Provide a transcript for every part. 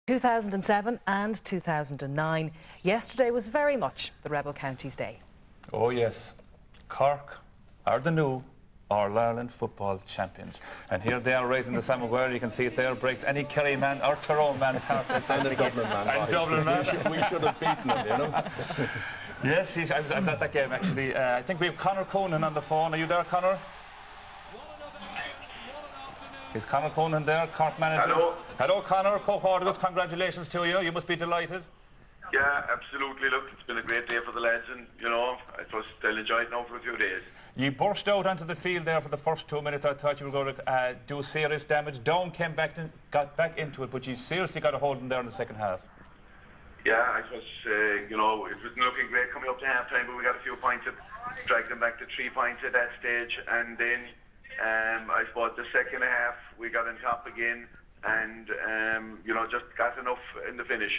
2007 and 2009. Yesterday was very much the Rebel Counties Day. Oh yes, Cork are the new All-Ireland football champions. And here they are raising the Sam Maguire. You can see it there, breaks any Kerry man or Tyrone man. Harte, and a Dublin man. And Dublin man. We should have beaten them, you know. Yes, I was at that game actually. I think we have Conor Counihan on the phone. Are you there, Conor? Is Conor Counihan there, Cork manager? Hello. Hello, Conor. Co-Hortigus, congratulations to you. You must be delighted. Yeah, absolutely. Look, it's been a great day for the lads, and you know, I trust they'll enjoy it now for a few days. You burst out onto the field there for the first 2 minutes. I thought you were going to do serious damage. Down came back and got back into it, but you seriously got a hold of them there in the second half. Yeah, I suppose, you know, it was looking great coming up to half-time, but we got a few points that dragged them back to 3 points at that stage, and then I suppose the second half we got on top again, and you know, just got enough in the finish.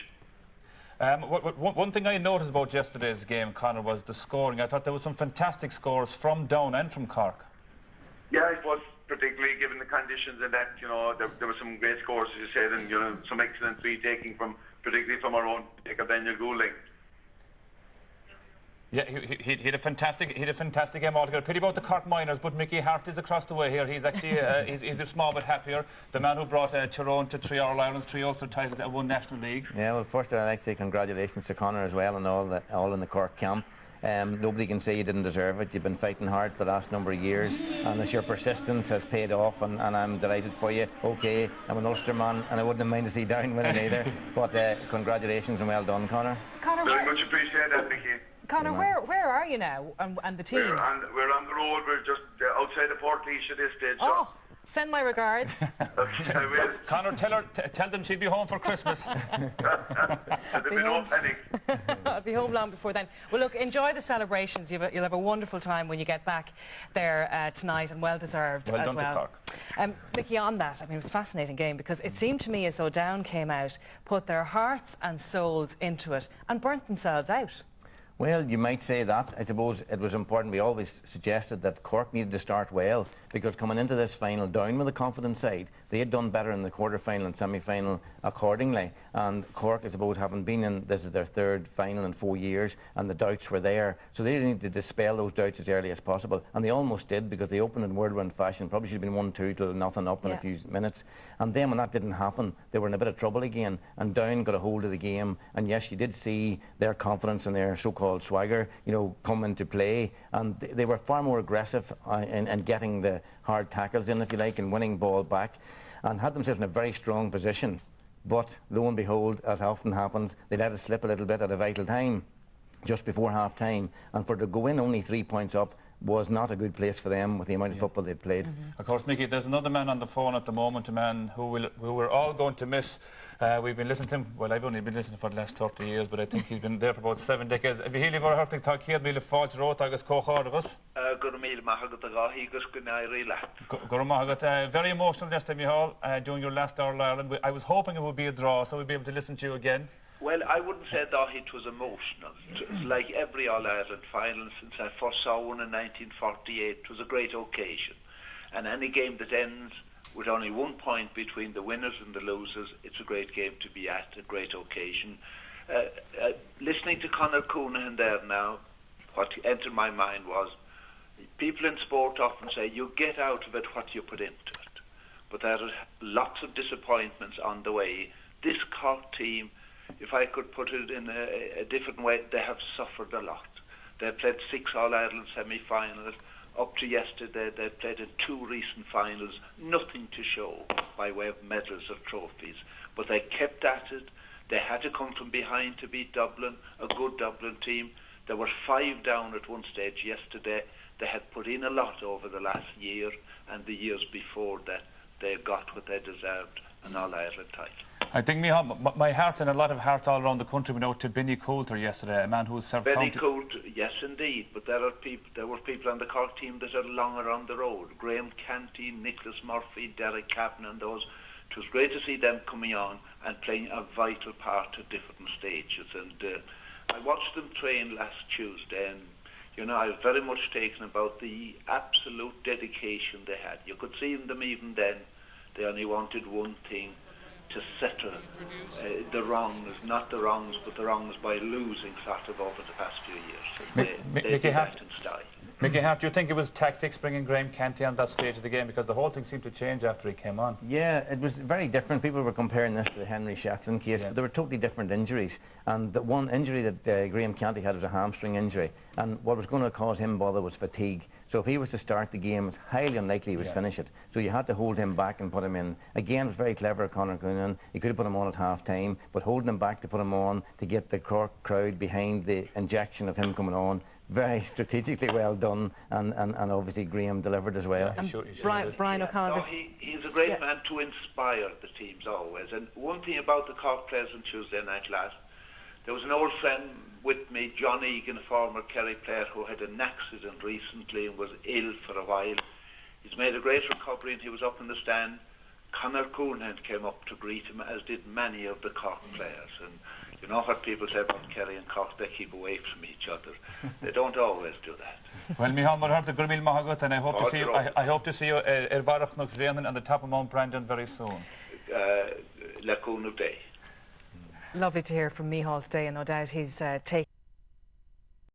One thing I noticed about yesterday's game, Conor, was the scoring. I thought there were some fantastic scores from Down and from Cork. Yeah, I suppose, particularly given the conditions and that, you know, there were some great scores, as you said, and you know, some excellent free-taking from, particularly from our own taker Daniel Goulding. Yeah, he had a fantastic game altogether. Pity about the Cork Miners, but Micheál Harte is across the way here. He's actually he's a small bit happier. The man who brought Tyrone to 3 All-Irelands, 3 Ulster titles, and 1 National League. Yeah, well, first I'd like to say congratulations to Conor as well and all in the Cork camp. Nobody can say you didn't deserve it. You've been fighting hard for the last number of years, and it's your persistence has paid off, and I'm delighted for you. OK, I'm an Ulster man, and I wouldn't have minded to see Down winning either. But congratulations and well done, Conor. Very much appreciate that, Mickey. Conor, where are you now, and the team? We're on the road. We're just outside of Portlaoise at this stage. Oh, send my regards. I will. Conor, tell them she'll be home for Christmas. There'll be no panic. I'll be home long before then. Well, look, enjoy the celebrations. You'll have a wonderful time when you get back there tonight, and well deserved well as done well. To Cork. Mickey, on that, I mean, it was a fascinating game because it seemed to me as though Down came out, put their hearts and souls into it, and burnt themselves out. Well, you might say that. I suppose it was important. We always suggested that Cork needed to start well, because coming into this final Down with a confident side, they had done better in the quarter-final and semi-final accordingly. And Cork, I suppose, having been in, this is their 3rd final in 4 years, and the doubts were there. So they needed to dispel those doubts as early as possible. And they almost did, because they opened in whirlwind fashion. Probably should have been 1-2 till nothing up in a few minutes. And then when that didn't happen, they were in a bit of trouble again. And Down got a hold of the game. And yes, you did see their confidence and their so-called swagger, you know, come into play. And they were far more aggressive in getting the hard tackles in, if you like, and winning ball back, and had themselves in a very strong position. But lo and behold, as often happens, they let it slip a little bit at a vital time, just before half-time, and for to go in only 3 points up was not a good place for them with the amount of football they'd played. Of course, Mickey, there's another man on the phone at the moment, a man who we're all going to miss. We've been listening to him, well, I've only been listening for the last 30 years, but I think he's been there for about 7 decades. Micheál Muircheartaigh tá céad míle fáilte rót agus Co-Hortigus. Gur míle maithagad a gáthígus go nairi leat. Gur maithagad. Very emotional yesterday, Micheál, doing your last All-Ireland. I was hoping it would be a draw, so we'd be able to listen to you again. Well, I wouldn't say that it was emotional. It was like every All-Ireland final since I first saw one in 1948. It was a great occasion. And any game that ends with only 1 point between the winners and the losers, it's a great game to be at, a great occasion. Listening to Conor Counihan there now, what entered my mind was, people in sport often say, you get out of it what you put into it. But there are lots of disappointments on the way. This Cork team, if I could put it in a different way, they have suffered a lot. They played 6 All-Ireland semi-finals. Up to yesterday, they played in 2 recent finals. Nothing to show by way of medals or trophies. But they kept at it. They had to come from behind to beat Dublin, a good Dublin team. There were 5 down at one stage yesterday. They had put in a lot over the last year and the years before that. They got what they deserved, an All-Ireland title. I think my heart and a lot of hearts all around the country went out to Benny Coulter yesterday, a man who served Benny Coulter, yes indeed, but there were people on the Cork team that are longer on the road. Graham Canty, Nicholas Murphy, Derek Caplan and those. It was great to see them coming on and playing a vital part at different stages. And I watched them train last Tuesday, and you know, I was very much taken about the absolute dedication they had. You could see in them even then, they only wanted one thing, to settle the wrongs, not the wrongs, but the wrongs by losing sort of over the past few years. They did that in style. Mickey Harte, do you think it was tactics bringing Graham Canty on that stage of the game? Because the whole thing seemed to change after he came on. Yeah, it was very different. People were comparing this to the Henry Shefflin case, but they were totally different injuries. And the one injury that Graham Canty had was a hamstring injury. And what was going to cause him bother was fatigue. So if he was to start the game, it's highly unlikely he would finish it. So you had to hold him back and put him in. Again, it was very clever of Conor Counihan. He could have put him on at half-time, but holding him back to put him on to get the Cork crowd behind the injection of him coming on. Very strategically well done, and obviously Graham delivered as well. Brian O'Connor. No, he's a great man to inspire the teams always. And one thing about the Cork players on Tuesday night last, there was an old friend with me, John Egan, a former Kerry player who had an accident recently and was ill for a while. He's made a great recovery and he was up in the stand. Conor Counihan came up to greet him, as did many of the Cork players. And you know what people say about Kerry and Cork, they keep away from each other. They don't always do that. Well, Micheál Muircheartaigh, Gurmil Mahagut, and I hope to see you. I hope to see you at Varach Nuxrianan on the top of Mount Brandon very soon. La Counihan Day. Lovely to hear from Micheál today, and no doubt he's taken